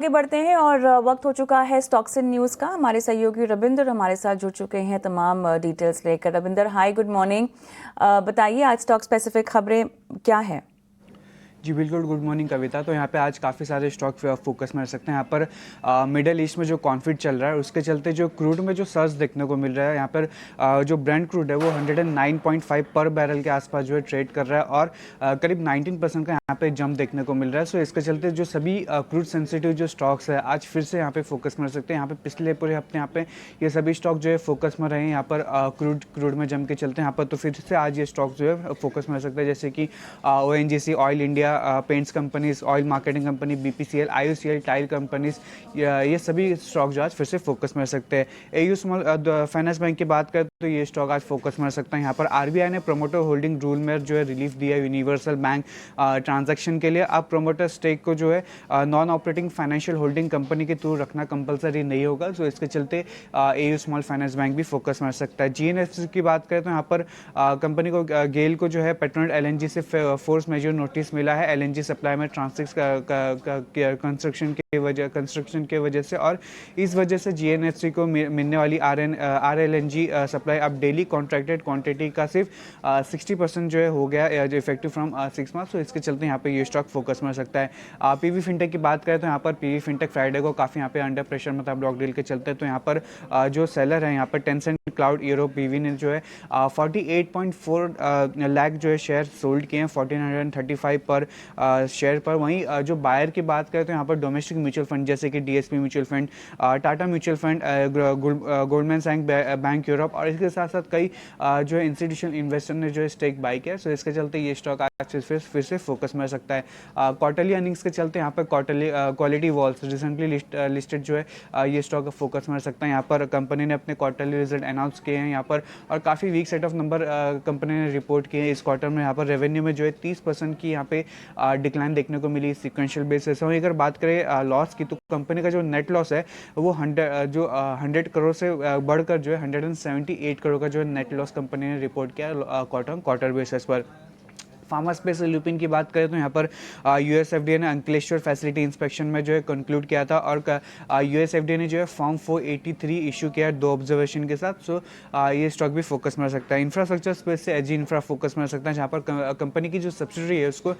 आगे बढ़ते हैं और वक्त हो चुका है स्टॉक्स इन न्यूज़ का। हमारे सहयोगी रविंद्र हमारे साथ जुड़ चुके हैं तमाम डिटेल्स लेकर। रविंद्र, हाय, गुड मॉर्निंग। बताइए आज स्टॉक स्पेसिफिक खबरें क्या है? जी बिल्कुल, गुड मॉर्निंग कविता। तो यहाँ पे आज काफ़ी सारे स्टॉक फोकस में रह सकते हैं। यहाँ पर मिडल ईस्ट में जो कॉन्फ्लिक्ट चल रहा है उसके चलते जो क्रूड में जो सर्ज देखने को मिल रहा है, यहाँ पर जो ब्रेंट क्रूड है वो 109.5 पर बैरल के आसपास जो है ट्रेड कर रहा है और करीब 19% का यहाँ पे जंप देखने को मिल रहा है। सो इसके चलते जो सभी क्रूड सेंसिटिव जो स्टॉक्स है आज फिर से यहाँ पे फोकस में रह सकते हैं। यहाँ पे पिछले पूरे हफ्ते यहाँ पे ये सभी स्टॉक जो है फोकस में रहे, यहाँ पर क्रूड में जम के चलते हैं यहाँ पर, तो फिर से आज ये स्टॉक जो है फोकस में रह सकते हैं, जैसे कि ONGC, oil India, paints companies, oil marketing company, BPCL, IOCL, tile companies, ये सभी स्टॉक जो आज फिर से फोकस में रह सकते हैं। AU स्मॉल फाइनेंस बैंक की बात करें तो ये स्टॉक आज फोकस में रह सकता है। यहाँ पर RBI ने प्रोमोटर होल्डिंग रूल में जो है रिलीफ दिया यूनिवर्सल बैंक ट्रांजैक्शन के लिए। अब प्रोमोटर स्टेक को जो है non operating financial holding company के थ्रू रखना कंपलसरी नहीं होगा, तो इसके चलते AU स्मॉल फाइनेंस बैंक भी फोकस में रह सकता है। GNFC की बात करें तो यहाँ पर कंपनी को गेल को जो है पेट्रोनेट LNG से फोर्स मेजर नोटिस मिला है LNG सप्लाई में ट्रांसफिक्स कंस्ट्रक्शन के वजह से, और इस वजह से GNFC को मिलने वाली RLNG सप्लाई अब डेली कॉन्ट्रैक्टेड क्वांटिटी का सिर्फ 60% जो है हो गया इफेक्टिव फ्रॉम 6 मंथ। तो इसके चलते यहाँ पे ये स्टॉक फोकस में रह सकता है। PV फिनटेक की बात करें तो यहाँ पर PV फिनटेक फ्राइडे को काफ़ी यहाँ पे अंडर प्रेशर में था ब्लॉक डील के चलते, तो यहाँ पर जो सेलर है यहाँ पर टेंसेंट क्लाउड यूरोप PV ने जो है 48.4 लाख जो है शेयर सोल्ड किए हैं 1435 पर शेयर पर। वहीं जो बायर की बात करें तो यहाँ पर डोमेस्टिक म्यूचुअल फंड जैसे कि DSP mutual fund, Tata mutual fund, Goldman सैक्स बैंक यूरोप और इसके साथ साथ कई जो है इंस्टीट्यूशनल इन्वेस्टर ने जो है स्टेक बाई किया। सो इसके चलते ये स्टॉक आज फिर से फोकस में रह सकता है। क्वार्टरली अर्निंग्स के चलते यहाँ पर क्वालिटी वॉल्स रिसेंटली लिस्टेड जो है ये स्टॉक फोकस में रह सकता है। यहाँ पर कंपनी ने अपने क्वार्टरली रिजल्ट अनाउंस किए हैं यहाँ पर, और काफ़ी weak set of number company ने रिपोर्ट किए हैं इस क्वार्टर में। यहाँ पर रेवेन्यू में जो है 30% की यहाँ पे डिक्लाइन देखने को मिली सिक्वेंशियल बेसिस। वहीं अगर बात करें लॉस की तो कंपनी का जो नेट लॉस है वो 100 करोड़ से बढ़कर जो है 178 करोड़ का जो है नेट लॉस कंपनी ने रिपोर्ट किया क्वार्टर बेसिस पर। फार्मा स्पेस लुपिन की बात करें तो यहाँ पर US FDA ने अंकलेश्वर फैसिलिटी इंस्पेक्शन में जो है कंक्लूड किया था, और US FDA ने जो है फॉर्म 483 इशू किया 2 ऑब्जर्वेशन के साथ। सो ये स्टॉक भी फोकस में रह सकता है। इंफ्रास्ट्रक्चर स्पेस से एजी इंफ्रा फोकस में रह सकता है, जहाँ पर कंपनी की जो सब्सिडरी है उसको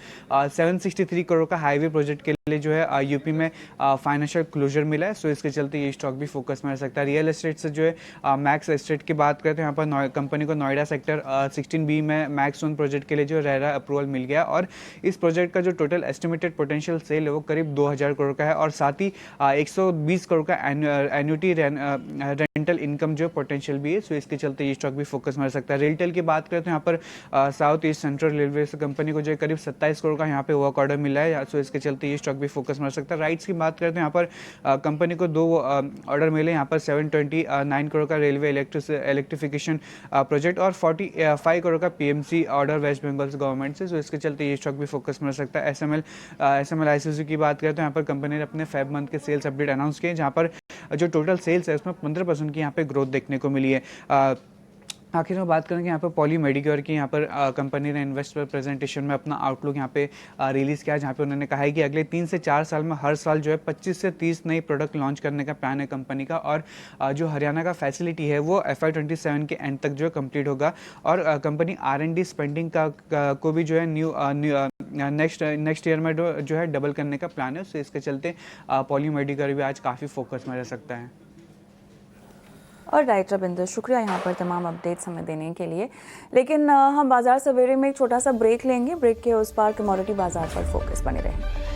763 करोड़ का हाईवे प्रोजेक्ट के लिए जो है UP में फाइनेंशियल क्लोजर मिला है। सो इसके चलते ये स्टॉक भी फोकस में रह सकता है। रियल एस्टेट से जो है मैक्स एस्टेट की बात करें तो यहाँ पर कंपनी को नोएडा सेक्टर 16B में मैक्स जोन प्रोजेक्ट के लिए जो रेरा अप्रूवल मिल गया, और इस प्रोजेक्ट का जो टोटल एस्टिमेटेड पोटेंशियल सेल है वो करीब 2000 करोड़ का है, और साथ ही 120 करोड़ का एन्युटी रेंटल इनकम जो पोटेंशियल भी है। सो इसके चलते ये स्टॉक भी फोकस में रह सकता है। रिटेल की बात करें तो यहाँ पर south east central railway company को जो है करीब 27 करोड़ का यहाँ पे वर्क ऑर्डर मिला है। सो इसके चलते ये स्टॉक भी फोकस में रह सकता है। राइट्स की बात करें तो यहाँ पर कंपनी को 2 ऑर्डर मिले, यहाँ पर 729 करोड़ का रेलवे इलेक्ट्रिफिकेशन प्रोजेक्ट और 45 करोड़ का PMC order West Bengal government से। इसके चलते ये स्टॉक भी फोकस में रह सकता है। SML ICC की बात करें तो यहाँ पर कंपनी ने अपने फेब मंथ के सेल्स अपडेट अनाउंस किए, जहाँ पर जो टोटल सेल्स है उसमें 15% की यहाँ पे ग्रोथ देखने को मिली है। आखिर में बात करेंगे यहाँ पर पॉली मेडिक्योर की, यहाँ पर कंपनी ने इन्वेस्टर प्रेजेंटेशन में अपना आउटलुक यहाँ पे रिलीज़ किया, जहाँ पे उन्होंने कहा है कि अगले 3 से 4 साल में हर साल जो है 25 से 30 नई प्रोडक्ट लॉन्च करने का प्लान है कंपनी का, और जो हरियाणा का फैसिलिटी है वो FY27 के एंड तक जो है कंप्लीट होगा, और कंपनी R&D स्पेंडिंग को भी जो है नेक्स्ट ईयर में जो है डबल करने का प्लान है। सो इसके चलते पॉली मेडिक्योर भी आज काफ़ी फोकस में रह सकता है। और राइट रविंद्र, शुक्रिया यहाँ पर तमाम अपडेट्स हमें देने के लिए। लेकिन हम बाजार सवेरे में एक छोटा सा ब्रेक लेंगे। ब्रेक के उस पार कमोडिटी बाजार पर फोकस बने रहें।